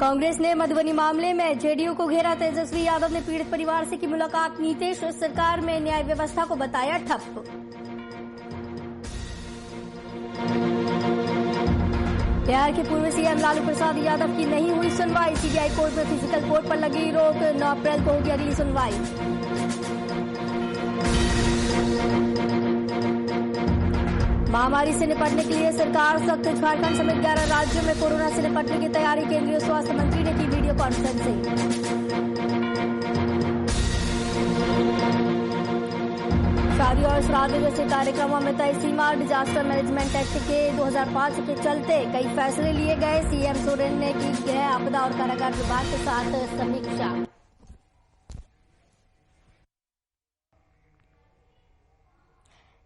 कांग्रेस ने मधुबनी मामले में जेडीयू को घेरा। तेजस्वी यादव ने पीड़ित परिवार से की मुलाकात। नीतीश सरकार में न्याय व्यवस्था को बताया ठप। बिहार के पूर्व सीएम लालू प्रसाद यादव की नहीं हुई सुनवाई। सीबीआई कोर्ट में फिजिकल कोर्ट पर लगी रोक। 9 अप्रैल को होगी अगली सुनवाई। महामारी से निपटने के लिए सरकार सख्त। झारखंड समेत 11 राज्यों में कोरोना से निपटने की तैयारी। केंद्रीय स्वास्थ्य मंत्री ने की वीडियो कॉन्फ्रेंसिंग। शादी और श्राद्ध जैसे कार्यक्रमों में तय सीमा। डिजास्टर मैनेजमेंट एक्ट के 2005 के चलते कई फैसले लिए गए। सीएम सोरेन ने की गृह आपदा और कारागार विभाग के साथ समीक्षा।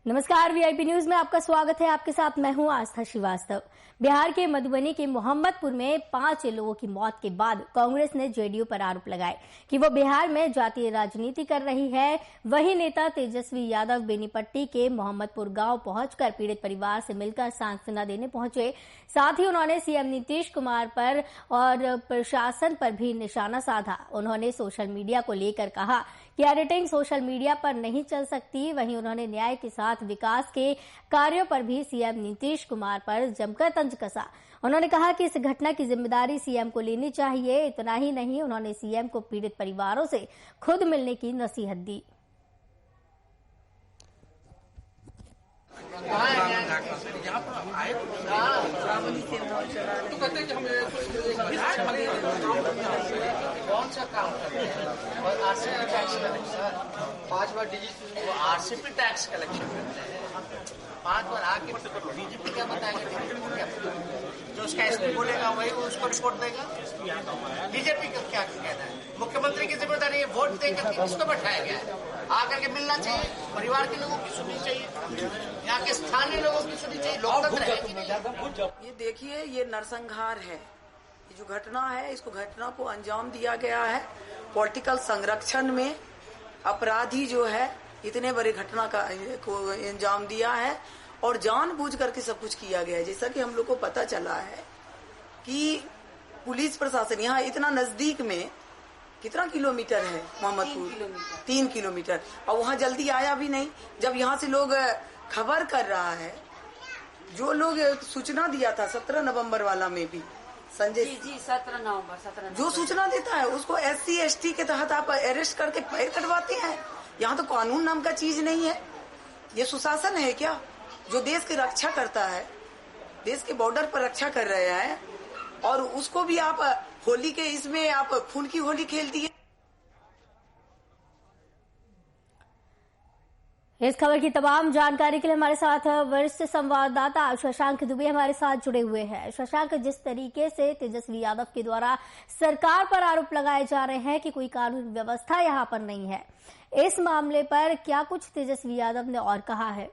नमस्कार, वीआईपी न्यूज में आपका स्वागत है। आपके साथ मैं हूं आस्था श्रीवास्तव। बिहार के मधुबनी के मोहम्मदपुर में 5 लोगों की मौत के बाद कांग्रेस ने जेडीयू पर आरोप लगाए कि वो बिहार में जातीय राजनीति कर रही है। वही नेता तेजस्वी यादव बेनीपट्टी के मोहम्मदपुर गांव पहुंचकर पीड़ित परिवार से मिलकर सांत्वना देने पहुंचे। साथ ही उन्होंने सीएम नीतीश कुमार पर और प्रशासन पर भी निशाना साधा। उन्होंने सोशल मीडिया को लेकर कहा कि एडिटिंग सोशल मीडिया पर नहीं चल सकती। वहीं उन्होंने न्याय के साथ विकास के कार्यों पर भी सीएम नीतीश कुमार पर जमकर तंज कसा। उन्होंने कहा कि इस घटना की जिम्मेदारी सीएम को लेनी चाहिए। इतना ही नहीं, उन्होंने सीएम को पीड़ित परिवारों से खुद मिलने की नसीहत दी। कौन सा काम करते हैं? और आरसीपी टैक्स कलेक्शन 5 बार आरसीपी टैक्स कलेक्शन करते हैं। 5 बार आके डीजीपी क्या बताएगा? जो उसका एसपी बोलेगा वही उसको रिपोर्ट देगा। बीजेपी का क्या कहना है? मुख्यमंत्री की जिम्मेदारी है वोट देकर किसको बैठाया गया है? आकर के मिलना चाहिए। परिवार के लोगों की सुननी चाहिए, यहाँ के स्थानीय लोगों की सुननी चाहिए। लोकतंत्र है कि नहीं? ये देखिए, ये नरसंहार है। ये जो घटना है, इसको घटना को अंजाम दिया गया है पॉलिटिकल संरक्षण में। अपराधी जो है इतने बड़े घटना को अंजाम दिया है और जानबूझ करके सब कुछ किया गया है। जैसा कि हम लोग को पता चला है कि पुलिस प्रशासन यहाँ इतना नजदीक में, कितना किलोमीटर है मोहम्मदपुर? 3 किलोमीटर। और वहाँ जल्दी आया भी नहीं। जब यहाँ से लोग खबर कर रहा है, जो लोग सूचना दिया था 17 नवंबर वाला में भी संजय जी 17 नवंबर जो सूचना देता है उसको SC ST के तहत आप अरेस्ट करके पैर कटवाते हैं। यहाँ तो कानून नाम का चीज नहीं है। ये सुशासन है क्या जो देश की रक्षा करता है, देश के बॉर्डर पर रक्षा कर रहे हैं, और उसको भी आप होली के इसमें आप खून की होली खेल दिए। इस खबर की तमाम जानकारी के लिए हमारे साथ वरिष्ठ संवाददाता शशांक दुबे हमारे साथ जुड़े हुए हैं। शशांक, जिस तरीके से तेजस्वी यादव के द्वारा सरकार पर आरोप लगाए जा रहे हैं कि कोई कानून व्यवस्था यहां पर नहीं है, इस मामले पर क्या कुछ तेजस्वी यादव ने और कहा है?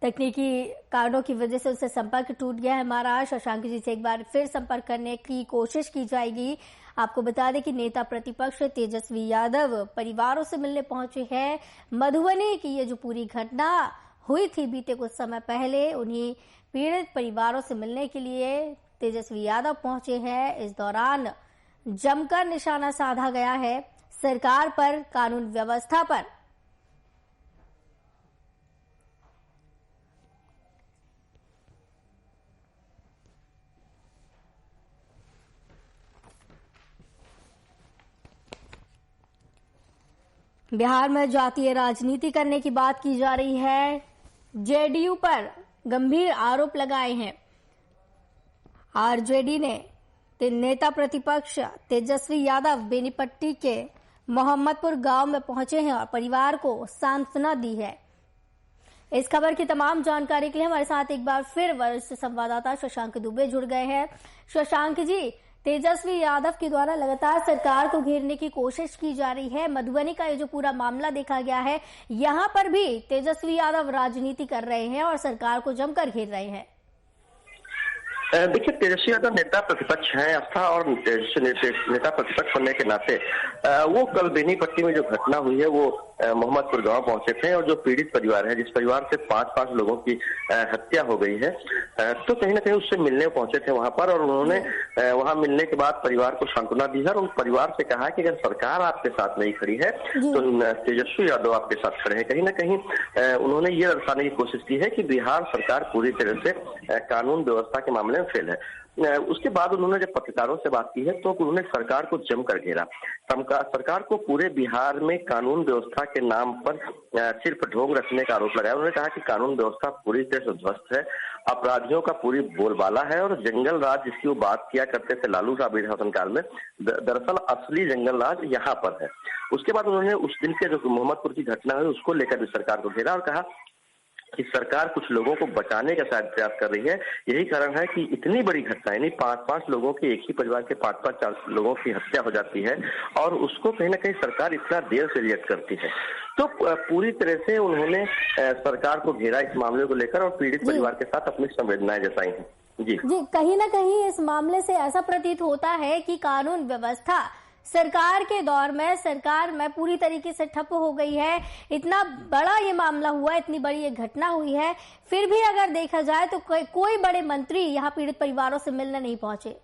तकनीकी कारणों की वजह से उससे संपर्क टूट गया है हमारा। शशांक जी से एक बार फिर संपर्क करने की कोशिश की जाएगी। आपको बता दें कि नेता प्रतिपक्ष तेजस्वी यादव परिवारों से मिलने पहुंचे हैं। मधुबनी की ये जो पूरी घटना हुई थी बीते कुछ समय पहले, उन्हीं पीड़ित परिवारों से मिलने के लिए तेजस्वी यादव पहुंचे हैं। इस दौरान जमकर निशाना साधा गया है सरकार पर, कानून व्यवस्था पर। बिहार में जातीय राजनीति करने की बात की जा रही है। जेडीयू पर गंभीर आरोप लगाए हैं। आरजेडी ने नेता प्रतिपक्ष तेजस्वी यादव बेनीपट्टी के मोहम्मदपुर गांव में पहुंचे हैं और परिवार को सांत्वना दी है। इस खबर की तमाम जानकारी के लिए हमारे साथ एक बार फिर वरिष्ठ संवाददाता शशांक दुबे जुड़ गए हैं। शशांक जी, तेजस्वी यादव के द्वारा लगातार सरकार को घेरने की कोशिश की जा रही है। मधुबनी का ये जो पूरा मामला देखा गया है, यहाँ पर भी तेजस्वी यादव राजनीति कर रहे हैं और सरकार को जमकर घेर रहे हैं। देखिए, तेजस्वी यादव नेता प्रतिपक्ष हैं आस्था, और नेता प्रतिपक्ष होने के नाते वो कल बेनीपट्टी में जो घटना हुई है वो मोहम्मदपुर गांव पहुंचे थे, और जो पीड़ित परिवार है, जिस परिवार से 5 लोगों की हत्या हो गई है, तो कहीं ना कहीं उससे मिलने पहुंचे थे वहां पर, और उन्होंने वहां मिलने के बाद परिवार को सांत्वना दी है और उन परिवार से कहा कि अगर सरकार आपके साथ नहीं खड़ी है तो तेजस्वी यादव आपके साथ खड़े हैं। कहीं ना कहीं उन्होंने ये दर्शाने की कोशिश की है कि बिहार सरकार पूरी तरह से कानून व्यवस्था के मामले में फेल है। उसके बाद उन्होंने जब पत्रकारों से बात की है तो उन्होंने सरकार को जमकर घेरा। सरकार को पूरे बिहार में कानून व्यवस्था के नाम पर सिर्फ ढोंग रखने का आरोप लगाया। उन्होंने कहा कि कानून व्यवस्था पूरी तरह से ध्वस्त है, अपराधियों का पूरी बोलबाला है, और जंगल राज जिसकी वो बात किया करते थे लालू साहब शासनकाल में, दरअसल असली जंगल राज यहाँ पर है। उसके बाद उन्होंने उस दिन के जो मोहम्मदपुर की घटना हुई उसको लेकर भी सरकार को घेरा और कहा कि सरकार कुछ लोगों को बचाने का शायद प्रयास कर रही है। यही कारण है कि इतनी बड़ी घटना, यानी 5 लोगों की, एक ही परिवार के 5 लोगों की हत्या हो जाती है, और उसको कहीं ना कहीं सरकार इतना देर से रिएक्ट करती है। तो पूरी तरह से उन्होंने सरकार को घेरा इस मामले को लेकर, और पीड़ित परिवार के साथ अपनी संवेदनाएं जताई हैं। जी, कहीं ना कहीं इस मामले से ऐसा प्रतीत होता है कि कानून व्यवस्था सरकार के दौर में सरकार में पूरी तरीके से ठप हो गई है। इतना बड़ा ये मामला हुआ, इतनी बड़ी ये घटना हुई है, फिर भी अगर देखा जाए तो कोई बड़े मंत्री यहाँ पीड़ित परिवारों से मिलने नहीं पहुंचे।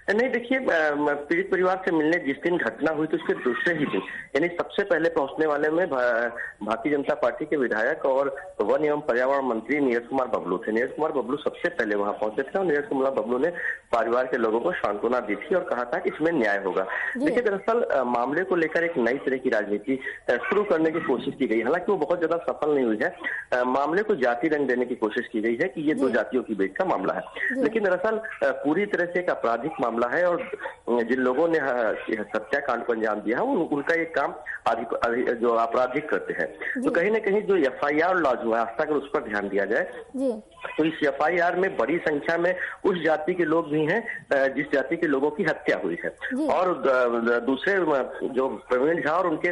नहीं, देखिए, पीड़ित परिवार से मिलने जिस दिन घटना हुई तो उसके दूसरे ही दिन, यानी सबसे पहले पहुंचने वाले में भारतीय जनता पार्टी के विधायक और वन एवं पर्यावरण मंत्री नीरज कुमार बबलू थे। नीरज कुमार बबलू सबसे पहले वहां पहुंचे थे, और नीरज कुमार बबलू ने परिवार के लोगों को सांत्वना दी थी और कहा था कि इसमें न्याय होगा। देखिए, दरअसल मामले को लेकर एक नई तरह की राजनीति शुरू करने की कोशिश की गई, हालांकि वो बहुत ज्यादा सफल नहीं हुई है। मामले को जाति रंग देने की कोशिश की गई है कि ये 2 जातियों की बीच का मामला है, लेकिन दरअसल पूरी तरह से एक आपराधिक मामला है, और जिन लोगों ने हत्याकांड को अंजाम दिया है उनका ये काम जो आपराधिक करते हैं। तो कहीं ना कहीं जो FIR लॉज हुआ है, आस्था अगर उस पर ध्यान दिया जाए तो इस FIR में बड़ी संख्या में उस जाति के लोग भी हैं जिस जाति के लोगों की हत्या हुई है, और दूसरे जो प्रवीण झा और उनके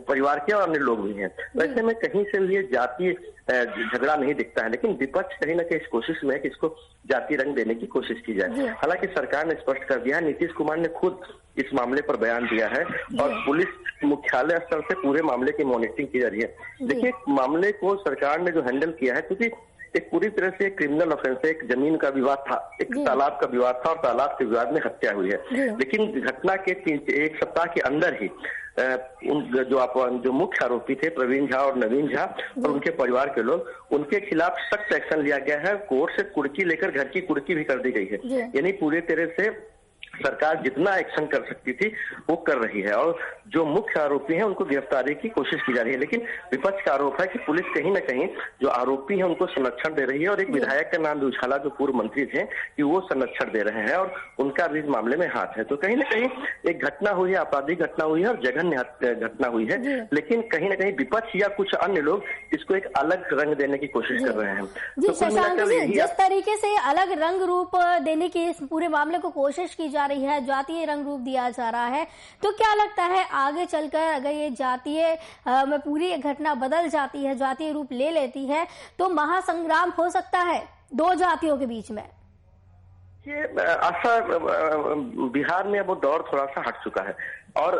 परिवार के और अन्य लोग भी हैं। वैसे में कहीं से भी ये जाति झगड़ा नहीं दिखता है, लेकिन विपक्ष कहीं ना कहीं इस कोशिश में है कि इसको जाति रंग देने की कोशिश की जाए। हालांकि सरकार ने स्पष्ट कर दिया है, नीतीश कुमार ने खुद इस मामले पर बयान दिया है, और पुलिस मुख्यालय स्तर से पूरे मामले की मॉनिटरिंग की जा रही है। देखिए, मामले को सरकार ने जो हैंडल किया है, क्योंकि एक पूरी तरह से क्रिमिनल ऑफेंस है, एक जमीन का विवाद था, एक तालाब का विवाद था, और तालाब के विवाद में हत्या हुई है। लेकिन घटना के 1 सप्ताह के अंदर ही जो मुख्य आरोपी थे प्रवीण झा और नवीन झा और उनके परिवार के लोग, उनके खिलाफ सख्त एक्शन लिया गया है। कोर्ट से कुर्की लेकर घर की कुर्की भी कर दी गई है, यानी पूरी तरह से सरकार जितना एक्शन कर सकती थी वो कर रही है, और जो मुख्य आरोपी हैं उनको गिरफ्तारी की कोशिश की जा रही है। लेकिन विपक्ष का आरोप है कि पुलिस कहीं ना कहीं जो आरोपी हैं उनको संरक्षण दे रही है, और एक विधायक का नाम भी उछाला जो पूर्व मंत्री थे कि वो संरक्षण दे रहे हैं, और उनका भी इस मामले में हाथ है। तो कहीं ना कहीं एक घटना हुई है, आपराधिक घटना हुई है और जघन्य घटना हुई है, लेकिन कहीं ना कहीं विपक्ष या कुछ अन्य लोग इसको एक अलग रंग देने की कोशिश कर रहे हैं। तो शशांक जी, जिस तरीके से अलग रंग रूप देने की इस पूरे मामले को कोशिश की जा रही है, जातीय रंग रूप दिया जा रहा है, तो क्या लगता है आगे चलकर अगर ये जातीय में पूरी घटना बदल जाती है, जातीय रूप ले लेती है, तो महासंग्राम हो सकता है 2 जातियों के बीच में? ये आशा बिहार में अब वो दौर थोड़ा सा हट चुका है, और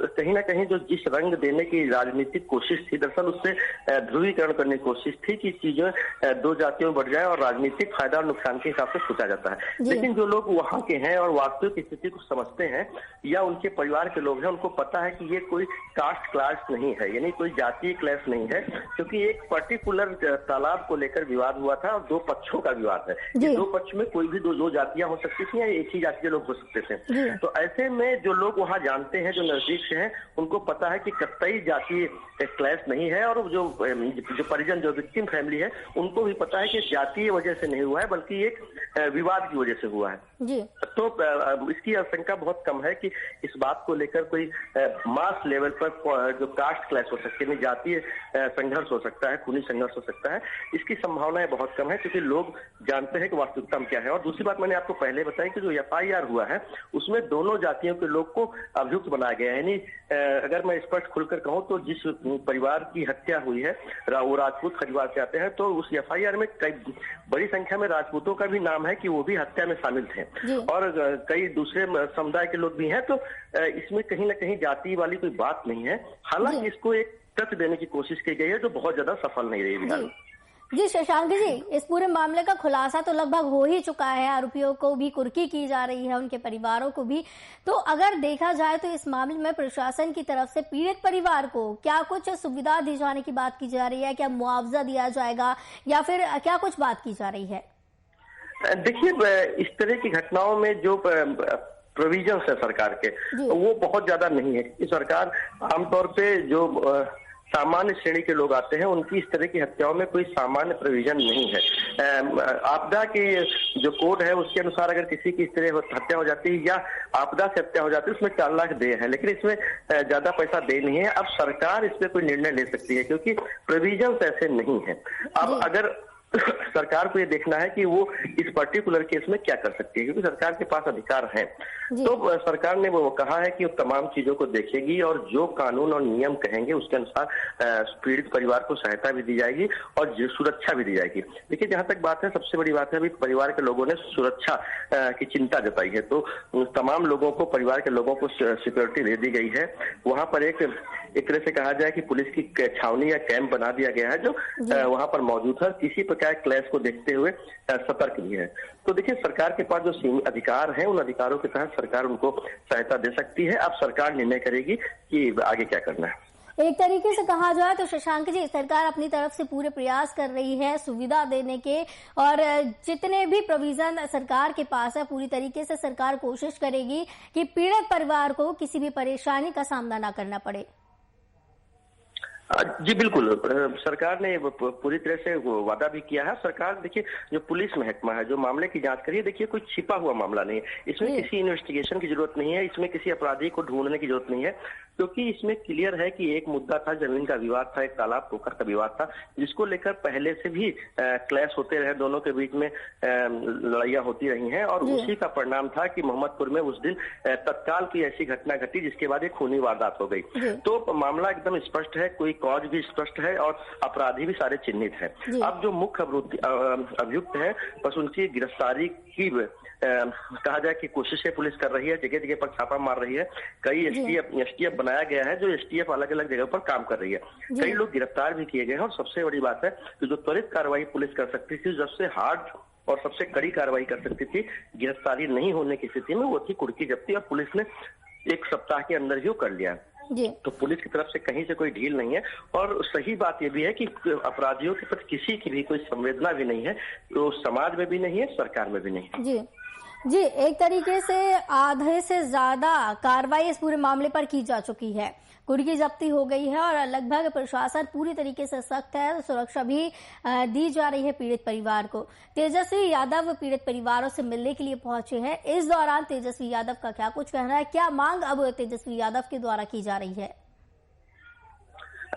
कहीं ना कहीं जो जिस रंग देने की राजनीतिक कोशिश थी, दरअसल उससे ध्रुवीकरण करने की कोशिश थी कि चीजें 2 जातियों में बढ़ जाए और राजनीतिक फायदा और नुकसान के हिसाब से सोचा जाता है। लेकिन जो लोग वहां के हैं और वास्तविक स्थिति को समझते हैं, या उनके परिवार के लोग हैं, उनको पता है कि ये कोई कास्ट क्लास नहीं है, यानी कोई जातीय क्लास नहीं है, क्योंकि एक पर्टिकुलर तालाब को लेकर विवाद हुआ था और 2 पक्षों का विवाद है। 2 पक्ष में कोई भी दो जातियां हो सकती थी या एक ही जाति के लोग हो सकते थे। तो ऐसे में जो लोग वहां जानते हैं, जो नजदीक से हैं, उनको पता है कि कतई जातीय क्लैश नहीं है, और जो परिजन जो विक्टिम फैमिली है उनको भी पता है कि जातीय वजह से नहीं हुआ है, बल्कि एक विवाद की वजह से हुआ है। तो इसकी आशंका बहुत कम है कि इस बात को लेकर कोई मास लेवल पर जो कास्ट क्लैश हो सकती है, जातीय संघर्ष हो सकता है, खूनी संघर्ष हो सकता है, इसकी संभावनाएं बहुत कम है, क्योंकि लोग जानते हैं कि वास्तविकता में क्या है। और दूसरी बात मैंने आपको पहले बताई कि जो FIR हुआ है उसमें दोनों जातियों के लोग को अभियुक्त रूल्स बनाया गया है। यानी अगर मैं स्पष्ट खुलकर कहूं तो जिस परिवार की हत्या हुई है वो राजपूत परिवार से आते हैं, तो उस एफआईआर में कई बड़ी संख्या में राजपूतों का भी नाम है कि वो भी हत्या में शामिल थे और कई दूसरे समुदाय के लोग भी हैं। तो इसमें कहीं ना कहीं जाति वाली कोई बात नहीं है। हालांकि इसको एक तथ्य देने की कोशिश की गई है जो बहुत ज्यादा सफल नहीं रही बिहार में। जी शशांक जी, इस पूरे मामले का खुलासा तो लगभग हो ही चुका है, आरोपियों को भी कुर्की की जा रही है, उनके परिवारों को भी। तो अगर देखा जाए तो इस मामले में प्रशासन की तरफ से पीड़ित परिवार को क्या कुछ सुविधा दी जाने की बात की जा रही है? क्या मुआवजा दिया जाएगा या फिर क्या कुछ बात की जा रही है? देखिए, इस तरह की घटनाओं में जो प्रोविजन है सरकार के वो बहुत ज्यादा नहीं है, क्योंकि सरकार आमतौर पे जो सामान्य श्रेणी के लोग आते हैं उनकी इस तरह की हत्याओं में कोई सामान्य प्रोविजन नहीं है। आपदा के जो कोड है उसके अनुसार अगर किसी की इस तरह हत्या हो जाती है या आपदा से हत्या हो जाती है उसमें 4 लाख दे है, लेकिन इसमें ज्यादा पैसा दे नहीं है। अब सरकार इस पे कोई निर्णय ले सकती है क्योंकि प्रोविजन ऐसे नहीं है। अब अगर सरकार को ये देखना है कि वो इस पर्टिकुलर केस में क्या कर सकती है, क्योंकि सरकार के पास अधिकार है, तो सरकार ने वो कहा है कि वो तमाम चीजों को देखेगी और जो कानून और नियम कहेंगे उसके अनुसार पीड़ित परिवार को सहायता भी दी जाएगी और सुरक्षा भी दी जाएगी। देखिए, जहां तक बात है, सबसे बड़ी बात है अभी परिवार के लोगों ने सुरक्षा की चिंता जताई है, तो तमाम लोगों को, परिवार के लोगों को सिक्योरिटी दे दी गई है। वहां पर एक तरह से कहा जाए कि पुलिस की छावनी या कैंप बना दिया गया है जो वहां पर मौजूद है, किसी प्रकार क्लैश को देखते हुए सतर्क भी है। तो देखिए, सरकार के पास जो अधिकार है उन अधिकारों के तहत सरकार उनको सहायता दे सकती है। अब सरकार निर्णय करेगी कि आगे क्या करना है। एक तरीके से कहा जाए तो शशांक जी, सरकार अपनी तरफ से पूरे प्रयास कर रही है सुविधा देने के, और जितने भी प्रोविजन सरकार के पास है पूरी तरीके से सरकार कोशिश करेगी कि पीड़ित परिवार को किसी भी परेशानी का सामना न करना पड़े। जी बिल्कुल, सरकार ने पूरी तरह से वादा भी किया है। सरकार, देखिए, जो पुलिस महकमा है जो मामले की जांच करिए, देखिए कोई छिपा हुआ मामला नहीं है, इसमें किसी इन्वेस्टिगेशन की जरूरत नहीं है, इसमें किसी अपराधी को ढूंढने की जरूरत नहीं है, क्योंकि इसमें क्लियर है कि एक मुद्दा था, जमीन का विवाद था, एक तालाब पोखर का विवाद था, जिसको लेकर पहले से भी क्लैश होते रहे, दोनों के बीच में लड़ाइयां होती रही हैं और उसी का परिणाम था कि मोहम्मदपुर में उस दिन तत्काल की ऐसी घटना घटी जिसके बाद एक खूनी वारदात हो गई। तो मामला एकदम स्पष्ट है, कोई कॉज भी स्पष्ट है और अपराधी भी सारे चिन्हित है। अब जो मुख्य अभियुक्त है बस उनकी गिरफ्तारी की कहा जाए कि कोशिशें पुलिस कर रही है, जगह जगह पर छापा मार रही है। कई एसटीएफ बनाया गया है जो एसटीएफ अलग अलग जगह पर काम कर रही है, कई लोग गिरफ्तार भी किए गए हैं। और सबसे बड़ी बात है कि जो त्वरित कार्रवाई पुलिस कर सकती थी, सबसे हार्ड और सबसे कड़ी कार्रवाई कर सकती थी गिरफ्तारी नहीं होने की स्थिति में, वो थी कुर्की जब्ती, और पुलिस ने 1 सप्ताह के अंदर ही कर लिया। तो पुलिस की तरफ से कहीं से कोई ढील नहीं है। और सही बात यह भी है कि अपराधियों के प्रति किसी की भी कोई संवेदना भी नहीं है, तो समाज में भी नहीं है, सरकार में भी नहीं है। जी, एक तरीके से आधे से ज्यादा कार्रवाई इस पूरे मामले पर की जा चुकी है, कुर्की जब्ती हो गई है और लगभग प्रशासन पूरी तरीके से सख्त है, सुरक्षा भी दी जा रही है पीड़ित परिवार को। तेजस्वी यादव पीड़ित परिवारों से मिलने के लिए पहुंचे हैं। इस दौरान तेजस्वी यादव का क्या कुछ कहना है, क्या मांग अब तेजस्वी यादव के द्वारा की जा रही है?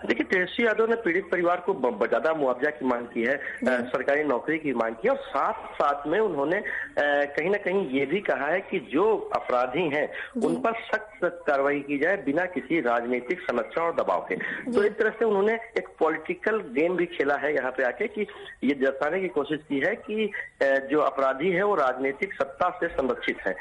देखिए, तेजस्वी यादव ने पीड़ित परिवार को ज्यादा मुआवजा की मांग की है, सरकारी नौकरी की मांग की है, और साथ साथ में उन्होंने कहीं ना कहीं ये भी कहा है कि जो अपराधी हैं उन पर सख्त कार्रवाई की जाए बिना किसी राजनीतिक संरक्षण और दबाव के। तो एक तरह से उन्होंने एक पॉलिटिकल गेम भी खेला है यहाँ पे आके, कि ये दर्शाने की कोशिश की है कि जो अपराधी है वो राजनीतिक सत्ता से संरक्षित है।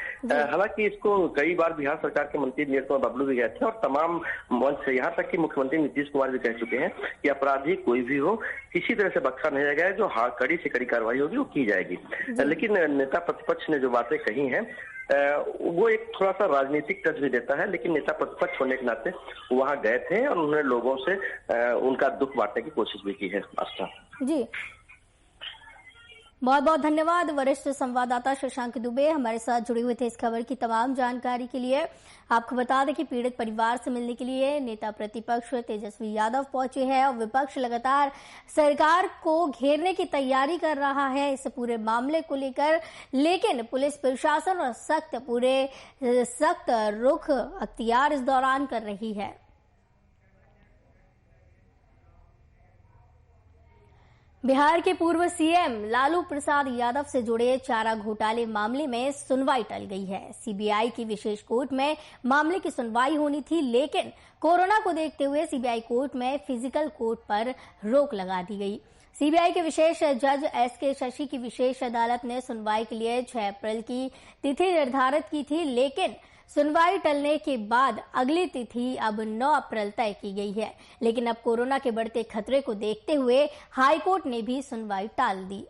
हालांकि इसको कई बार बिहार सरकार के मंत्री नीलकमल बबलू भी गए थे और तमाम मंच से, यहाँ तक कि मुख्यमंत्री नीतीश कुमार भी कह चुके हैं कि अपराधी कोई भी हो किसी तरह से बख्शा नहीं जाएगा, जो कड़ी से कड़ी कार्रवाई होगी वो की जाएगी। लेकिन नेता प्रतिपक्ष ने जो बातें कही हैं वो एक थोड़ा सा राजनीतिक टच भी देता है, लेकिन नेता प्रतिपक्ष होने के नाते वहां गए थे और उन्होंने लोगों से उनका दुख बांटने की कोशिश भी की है। आस्था जी, बहुत बहुत धन्यवाद वरिष्ठ संवाददाता शशांक दुबे हमारे साथ जुड़े हुए थे इस खबर की तमाम जानकारी के लिए। आपको बता दें कि पीड़ित परिवार से मिलने के लिए नेता प्रतिपक्ष तेजस्वी यादव पहुंचे हैं और विपक्ष लगातार सरकार को घेरने की तैयारी कर रहा है इस पूरे मामले को लेकर, लेकिन पुलिस प्रशासन और सख्त रुख अख्तियार इस दौरान कर रही है। बिहार के पूर्व सीएम लालू प्रसाद यादव से जुड़े चारा घोटाले मामले में सुनवाई टल गई है। सीबीआई की विशेष कोर्ट में मामले की सुनवाई होनी थी, लेकिन कोरोना को देखते हुए सीबीआई कोर्ट में फिजिकल कोर्ट पर रोक लगा दी गई। सीबीआई के विशेष जज एसके शशि की विशेष अदालत ने सुनवाई के लिए 6 अप्रैल की तिथि निर्धारित की थी, लेकिन सुनवाई टलने के बाद अगली तिथि अब 9 अप्रैल तय की गई है। लेकिन अब कोरोना के बढ़ते खतरे को देखते हुए हाईकोर्ट ने भी सुनवाई टाल दी।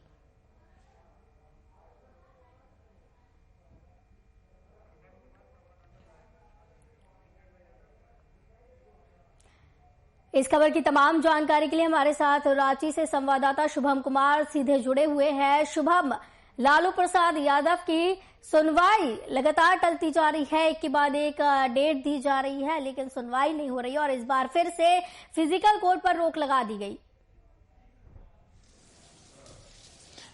इस खबर की तमाम जानकारी के लिए हमारे साथ रांची से संवाददाता शुभम कुमार सीधे जुड़े हुए हैं। शुभम, लालू प्रसाद यादव की सुनवाई लगातार टलती जा रही है, एक के बाद एक डेट दी जा रही है, लेकिन सुनवाई नहीं हो रही और इस बार फिर से फिजिकल कोर्ट पर रोक लगा दी गई।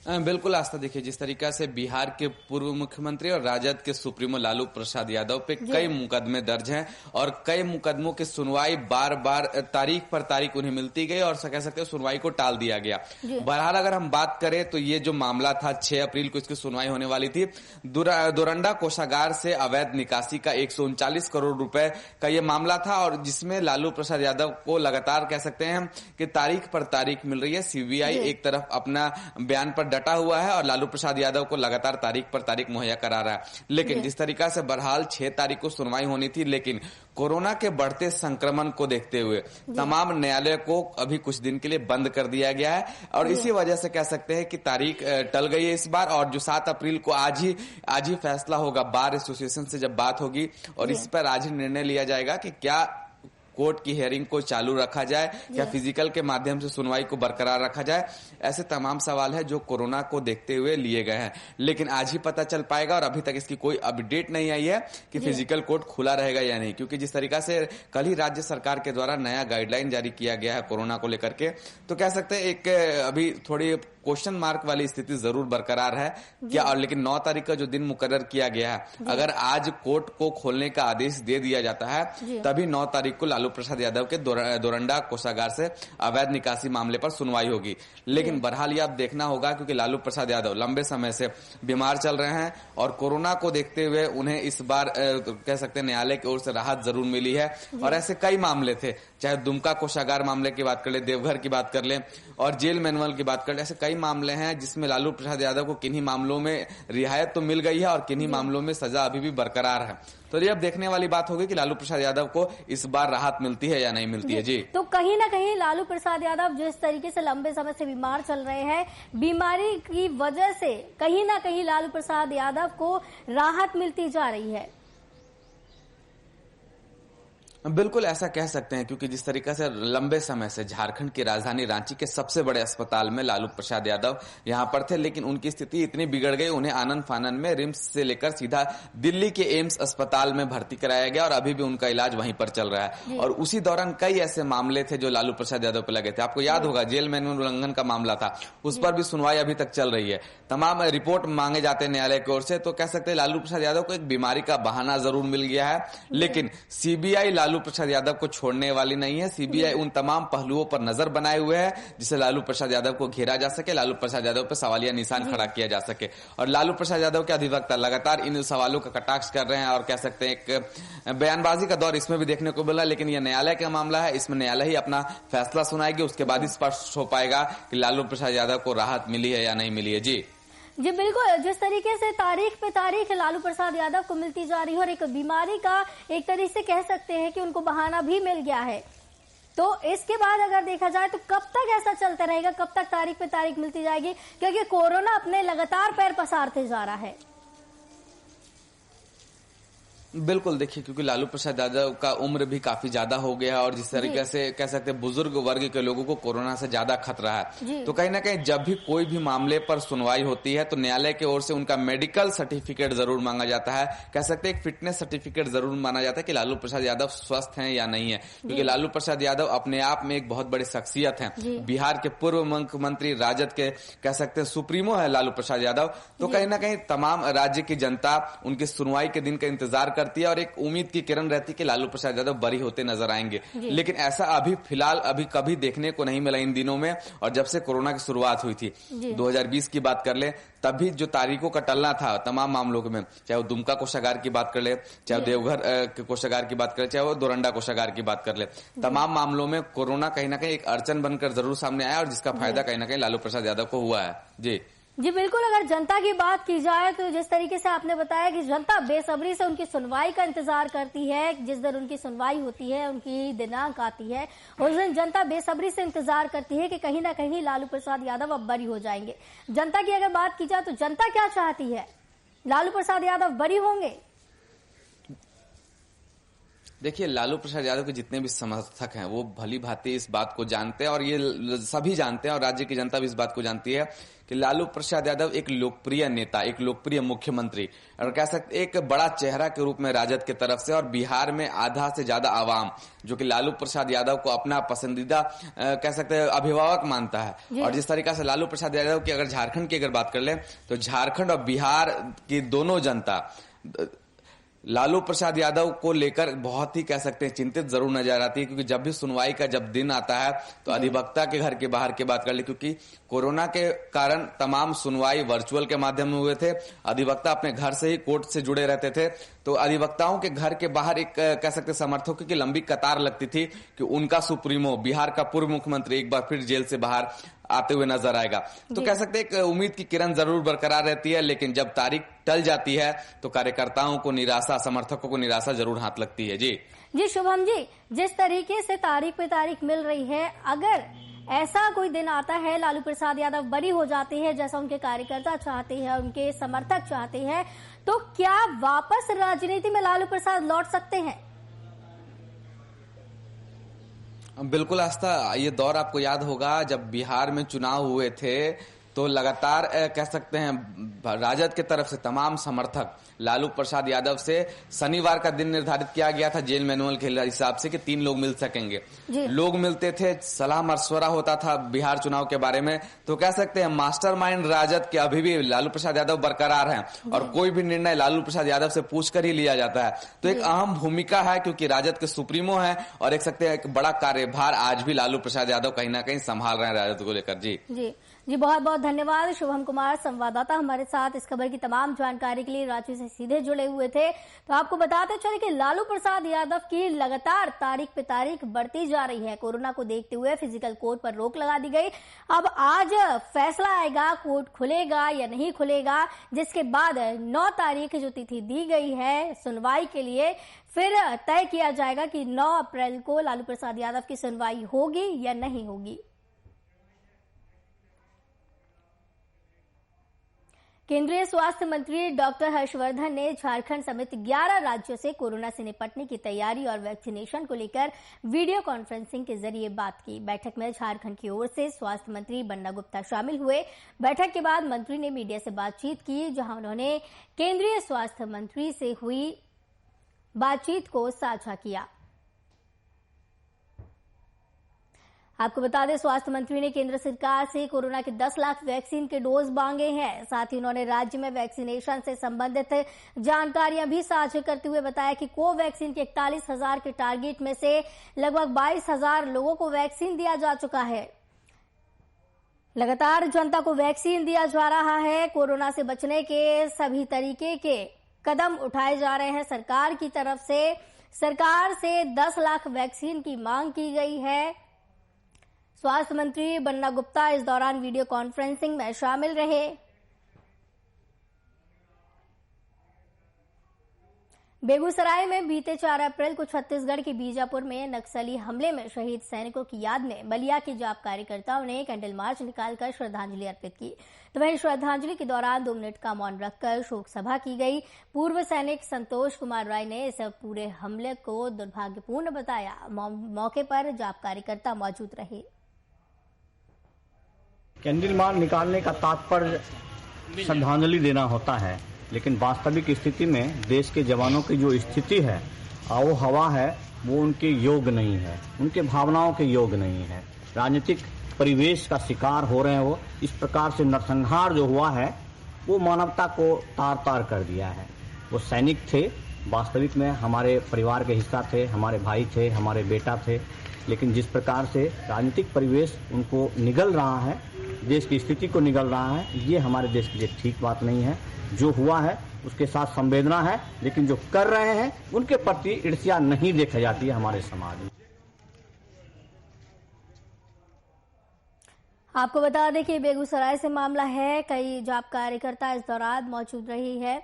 बिल्कुल आस्था, देखिए जिस तरीका से बिहार के पूर्व मुख्यमंत्री और राजद के सुप्रीमो लालू प्रसाद यादव पे कई मुकदमे दर्ज हैं और कई मुकदमों की सुनवाई बार बार तारीख पर तारीख उन्हें मिलती गई और कह सकते हैं सुनवाई को टाल दिया गया। बहरहाल अगर हम बात करें तो ये जो मामला था 6 अप्रैल को इसकी सुनवाई होने वाली थी। दोरंडा कोषागार से अवैध निकासी का 139 करोड़ रुपए का ये मामला था और जिसमें लालू प्रसाद यादव को लगातार कह सकते हैं कि तारीख पर तारीख मिल रही है। सीबीआई एक तरफ अपना बयान पर डटा हुआ है और लालू प्रसाद यादव को लगातार तारीख पर तारीख मुहैया करा रहा है। लेकिन जिस तरीका से बहरहाल 6 तारीख को सुनवाई होनी थी, लेकिन कोरोना के बढ़ते संक्रमण को देखते हुए तमाम न्यायालय को अभी कुछ दिन के लिए बंद कर दिया गया है और इसी वजह से कह सकते हैं कि तारीख टल गई है इस बार। और जो 7 अप्रैल को आज ही फैसला होगा, बार एसोसिएशन से जब बात होगी और इस पर आज ही निर्णय लिया जाएगा कि क्या कोर्ट की हियरिंग को चालू रखा जाए या फिजिकल के माध्यम से सुनवाई को बरकरार रखा जाए। ऐसे तमाम सवाल है जो कोरोना को देखते हुए लिए गए हैं, लेकिन आज ही पता चल पाएगा और अभी तक इसकी कोई अपडेट नहीं आई है कि फिजिकल कोर्ट खुला रहेगा या नहीं, क्योंकि जिस तरीका से कल ही राज्य सरकार के द्वारा नया गाइडलाइन जारी किया गया है कोरोना को लेकर के, तो कह सकते हैं एक अभी थोड़ी क्वेश्चन मार्क वाली स्थिति जरूर बरकरार है क्या। और लेकिन 9 तारीख का जो दिन मुकर्रर किया गया है, अगर आज कोर्ट को खोलने का आदेश दे दिया जाता है तभी 9 तारीख को लालू प्रसाद यादव के दोरंडा कोषागार से अवैध निकासी मामले पर सुनवाई होगी। लेकिन बहरहाल ये अब देखना होगा, क्योंकि लालू प्रसाद यादव लंबे समय से बीमार चल रहे हैं और कोरोना को देखते हुए उन्हें इस बार कह सकते हैं न्यायालय की ओर से राहत जरूर मिली है। और ऐसे कई मामले थे, चाहे दुमका कोषागार मामले की बात कर ले, देवघर की बात कर ले और जेल मैनुअल की बात कर ले, ऐसे कई मामले हैं जिसमें लालू प्रसाद यादव को किन्हीं मामलों में रियायत तो मिल गई है और किन्हीं मामलों में सजा अभी भी बरकरार है। तो ये अब देखने वाली बात होगी कि लालू प्रसाद यादव को इस बार राहत मिलती है या नहीं मिलती है। जी, तो कहीं ना कहीं लालू प्रसाद यादव जिस तरीके से लंबे समय से बीमार चल रहे हैं, बीमारी की वजह से कहीं ना कहीं लालू प्रसाद यादव को राहत मिलती जा रही है। बिल्कुल ऐसा कह सकते हैं, क्योंकि जिस तरीके से लंबे समय से झारखंड की राजधानी रांची के सबसे बड़े अस्पताल में लालू प्रसाद यादव यहां पर थे, लेकिन उनकी स्थिति इतनी बिगड़ गई, उन्हें आनंद फानन में रिम्स से लेकर सीधा दिल्ली के एम्स अस्पताल में भर्ती कराया गया और अभी भी उनका इलाज वहीं पर चल रहा है। और उसी दौरान कई ऐसे मामले थे जो लालू प्रसाद यादव पर लगे थे। आपको याद होगा जेल मैनुअल उल्लंघन का मामला था, उस पर भी सुनवाई अभी तक चल रही है। तमाम रिपोर्ट मांगे जाते हैं न्यायालय की ओर से। तो कह सकते हैं लालू प्रसाद यादव को एक बीमारी का बहाना जरूर मिल गया है, लेकिन सीबीआई लालू प्रसाद यादव को छोड़ने वाली नहीं है। सीबीआई उन तमाम पहलुओं पर नजर बनाए हुए है जिससे लालू प्रसाद यादव को घेरा जा सके, लालू प्रसाद यादव पर सवालिया निशान खड़ा किया जा सके। और लालू प्रसाद यादव के अधिवक्ता लगातार इन सवालों का कटाक्ष कर रहे हैं और कह सकते हैं एक बयानबाजी का दौर इसमें भी देखने को मिला। लेकिन यह न्यायालय का मामला है, इसमें न्यायालय ही अपना फैसला सुनाएगी, उसके बाद स्पष्ट हो पाएगा कि लालू प्रसाद यादव को राहत मिली है या नहीं मिली है। जी बिल्कुल, जिस तरीके से तारीख पे तारीख लालू प्रसाद यादव को मिलती जा रही है और एक बीमारी का एक तरीके से कह सकते हैं कि उनको बहाना भी मिल गया है, तो इसके बाद अगर देखा जाए तो कब तक ऐसा चलता रहेगा, कब तक तारीख पे तारीख मिलती जाएगी, क्योंकि कोरोना अपने लगातार पैर पसारते जा रहा है। बिल्कुल, देखिए क्योंकि लालू प्रसाद यादव का उम्र भी काफी ज्यादा हो गया है और जिस तरीके से कह सकते हैं बुजुर्ग वर्ग के लोगों को कोरोना से ज्यादा खतरा है, तो कहीं ना कहीं जब भी कोई भी मामले पर सुनवाई होती है तो न्यायालय की ओर से उनका मेडिकल सर्टिफिकेट जरूर मांगा जाता है। कह सकते हैं एक फिटनेस सर्टिफिकेट जरूर माना जाता है कि लालू प्रसाद यादव स्वस्थ हैं या नहीं है, क्योंकि लालू प्रसाद यादव अपने आप में एक बहुत बड़ी शख्सियत है। बिहार के पूर्व मुख्यमंत्री, राजद के कह सकते हैं सुप्रीमो है लालू प्रसाद यादव। तो कहीं ना कहीं तमाम राज्य की जनता उनकी सुनवाई के दिन का इंतजार करती है और एक उम्मीद की किरण रहती है कि लालू प्रसाद यादव बरी होते नजर आएंगे, लेकिन ऐसा अभी फिलहाल अभी कभी देखने को नहीं मिला इन दिनों में। और जब से कोरोना की शुरुआत हुई थी 2020 की बात कर ले, तभी जो तारीखों का टलना था तमाम मामलों में, चाहे वो दुमका कोषागार की बात कर ले, चाहे वो देवघर कोषागार की बात कर ले, चाहे वो दोरंडा कोषागार की बात कर ले, तमाम मामलों में कोरोना कहीं ना कहीं एक अड़चन बनकर जरूर सामने आया और जिसका फायदा कहीं ना कहीं लालू प्रसाद यादव को हुआ है। जी बिल्कुल। अगर जनता की बात की जाए तो जिस तरीके से आपने बताया कि जनता बेसब्री से उनकी सुनवाई का इंतजार करती है, जिस दिन उनकी सुनवाई होती है, उनकी दिनांक आती है, उस दिन जनता बेसब्री से इंतजार करती है कि कहीं ना कहीं लालू प्रसाद यादव अब बरी हो जाएंगे। जनता की अगर बात की जाए तो जनता क्या चाहती है? लालू प्रसाद यादव बरी होंगे? देखिए, लालू प्रसाद यादव के जितने भी समर्थक हैं वो भली भांति इस बात को जानते हैं और ये सभी जानते हैं और राज्य की जनता भी इस बात को जानती है कि लालू प्रसाद यादव एक लोकप्रिय नेता, एक लोकप्रिय मुख्यमंत्री और कह सकते एक बड़ा चेहरा के रूप में राजद की तरफ से और बिहार में आधा से ज्यादा आवाम जो कि लालू प्रसाद यादव को अपना पसंदीदा कह सकते हैं अभिभावक मानता है। और जिस तरीका से लालू प्रसाद यादव की अगर झारखंड की अगर बात कर ले तो झारखंड और बिहार की दोनों जनता लालू प्रसाद यादव को लेकर बहुत ही कह सकते हैं चिंतित जरूर नजर आती है, क्योंकि जब भी सुनवाई का जब दिन आता है तो अधिवक्ता के घर के बाहर की बात कर ले, क्योंकि कोरोना के कारण तमाम सुनवाई वर्चुअल के माध्यम में हुए थे, अधिवक्ता अपने घर से ही कोर्ट से जुड़े रहते थे, तो अधिवक्ताओं के घर के बाहर एक कह सकते समर्थकों की लंबी कतार लगती थी कि उनका सुप्रीमो बिहार का पूर्व मुख्यमंत्री एक बार फिर जेल से बाहर आते हुए नजर आएगा। तो कह सकते हैं एक उम्मीद की किरण जरूर बरकरार रहती है, लेकिन जब तारीख टल जाती है तो कार्यकर्ताओं को निराशा, समर्थकों को निराशा जरूर हाथ लगती है। जी शुभम जी, जिस तरीके से तारीख पे तारीख मिल रही है, अगर ऐसा कोई दिन आता है लालू प्रसाद यादव बरी हो जाते हैं जैसा उनके कार्यकर्ता चाहते हैं, उनके समर्थक चाहते हैं, तो क्या वापस राजनीति में लालू प्रसाद लौट सकते हैं? बिल्कुल आस्था, ये दौर आपको याद होगा जब बिहार में चुनाव हुए थे तो लगातार कह सकते हैं राजद की तरफ से तमाम समर्थक लालू प्रसाद यादव से शनिवार का दिन निर्धारित किया गया था जेल मैनुअल के हिसाब से कि 3 लोग मिल सकेंगे। लोग मिलते थे, सलाह मशवरा होता था बिहार चुनाव के बारे में, तो कह सकते हैं मास्टरमाइंड राजद के अभी भी लालू प्रसाद यादव बरकरार हैं और कोई भी निर्णय लालू प्रसाद यादव से पूछकर ही लिया जाता है। तो एक अहम भूमिका है क्योंकि राजद के सुप्रीमो है और एक सकते हैं एक बड़ा कार्यभार आज भी लालू प्रसाद यादव कहीं ना कहीं संभाल रहे हैं राजद को लेकर। जी बहुत बहुत धन्यवाद शुभम कुमार, संवाददाता हमारे साथ इस खबर की तमाम जानकारी के लिए रांची से सीधे जुड़े हुए थे। तो आपको बताते चले कि लालू प्रसाद यादव की लगातार तारीख पे तारीख बढ़ती जा रही है। कोरोना को देखते हुए फिजिकल कोर्ट पर रोक लगा दी गई। अब आज फैसला आएगा, कोर्ट खुलेगा या नहीं खुलेगा, जिसके बाद 9 तारीख जो तिथि दी गई है सुनवाई के लिए, फिर तय किया जाएगा कि 9 अप्रैल को लालू प्रसाद यादव की सुनवाई होगी या नहीं होगी। केंद्रीय स्वास्थ्य मंत्री डॉक्टर हर्षवर्धन ने झारखंड समेत 11 राज्यों से कोरोना से निपटने की तैयारी और वैक्सीनेशन को लेकर वीडियो कॉन्फ्रेंसिंग के जरिए बात की। बैठक में झारखंड की ओर से स्वास्थ्य मंत्री बन्ना गुप्ता शामिल हुए। बैठक के बाद मंत्री ने मीडिया से बातचीत की, जहां उन्होंने केंद्रीय स्वास्थ्य मंत्री से हुई बातचीत को साझा किया। आपको बता दें, स्वास्थ्य मंत्री ने केंद्र सरकार से कोरोना के 10 लाख वैक्सीन के डोज मांगे हैं। साथ ही उन्होंने राज्य में वैक्सीनेशन से संबंधित जानकारियां भी साझा करते हुए बताया कि कोवैक्सीन के 41,000 के टारगेट में से लगभग 22,000 लोगों को वैक्सीन दिया जा चुका है। लगातार जनता को वैक्सीन दिया जा रहा है। कोरोना से बचने के सभी तरीके के कदम उठाए जा रहे हैं सरकार की तरफ से। सरकार से 10 लाख वैक्सीन की मांग की गई है। स्वास्थ्य मंत्री बन्ना गुप्ता इस दौरान वीडियो कॉन्फ्रेंसिंग में शामिल रहे। बेगूसराय में बीते 4 अप्रैल को छत्तीसगढ़ के बीजापुर में नक्सली हमले में शहीद सैनिकों की याद में बलिया के जाप कार्यकर्ताओं ने कैंडल मार्च निकालकर श्रद्धांजलि अर्पित की। तो वहीं श्रद्धांजलि के दौरान 2 मिनट का मौन रखकर शोक सभा की गई। पूर्व सैनिक संतोष कुमार राय ने इस पूरे हमले को दुर्भाग्यपूर्ण बताया। मौके पर जाप कार्यकर्ता मौजूद रहे। कैंडल मार्च निकालने का तात्पर्य श्रद्धांजलि देना होता है, लेकिन वास्तविक स्थिति में देश के जवानों की जो स्थिति है, आओ हवा है, वो उनके योग नहीं है, उनके भावनाओं के योग नहीं है। राजनीतिक परिवेश का शिकार हो रहे हैं वो। इस प्रकार से नरसंहार जो हुआ है वो मानवता को तार तार कर दिया है। वो सैनिक थे, वास्तविक में हमारे परिवार के हिस्सा थे, हमारे भाई थे, हमारे बेटा थे, लेकिन जिस प्रकार से राजनीतिक परिवेश उनको निगल रहा है, देश की स्थिति को निगल रहा है, ये हमारे देश के लिए ठीक बात नहीं है। जो हुआ है उसके साथ संवेदना है, लेकिन जो कर रहे हैं उनके प्रति ईर्ष्या नहीं देखी जाती है हमारे समाज में। आपको बता दें कि बेगूसराय से मामला है। कई जाप कार्यकर्ता इस दौरान मौजूद रही है।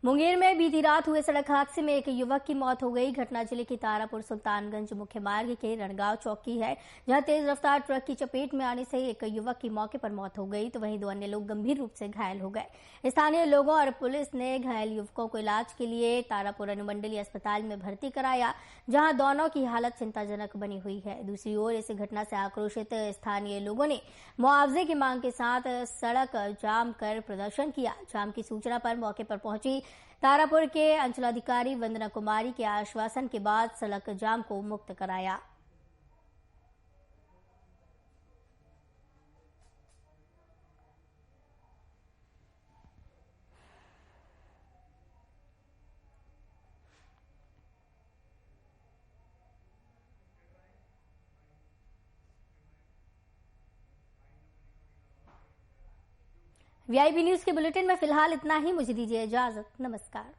मुंगेर में बीती रात हुए सड़क हादसे में एक युवक की मौत हो गई। घटना जिले की तारापुर सुल्तानगंज मुख्य मार्ग के रणगांव चौक की है, जहां तेज रफ्तार ट्रक की चपेट में आने से एक युवक की मौके पर मौत हो गई, तो वहीं 2 अन्य लोग गंभीर रूप से घायल हो गए। स्थानीय लोगों और पुलिस ने घायल युवकों को इलाज के लिए तारापुर अनुमंडलीय अस्पताल में भर्ती कराया, जहां दोनों की हालत चिंताजनक बनी हुई है। दूसरी ओर इस घटना से आक्रोशित स्थानीय लोगों ने मुआवजे की मांग के साथ सड़क जाम कर प्रदर्शन किया। जाम की सूचना पर मौके पर पहुंची तारापुर के अंचलाधिकारी वंदना कुमारी के आश्वासन के बाद सड़क जाम को मुक्त कराया। वीआईपी न्यूज के बुलेटिन में फिलहाल इतना ही। मुझे दीजिए इजाजत। नमस्कार।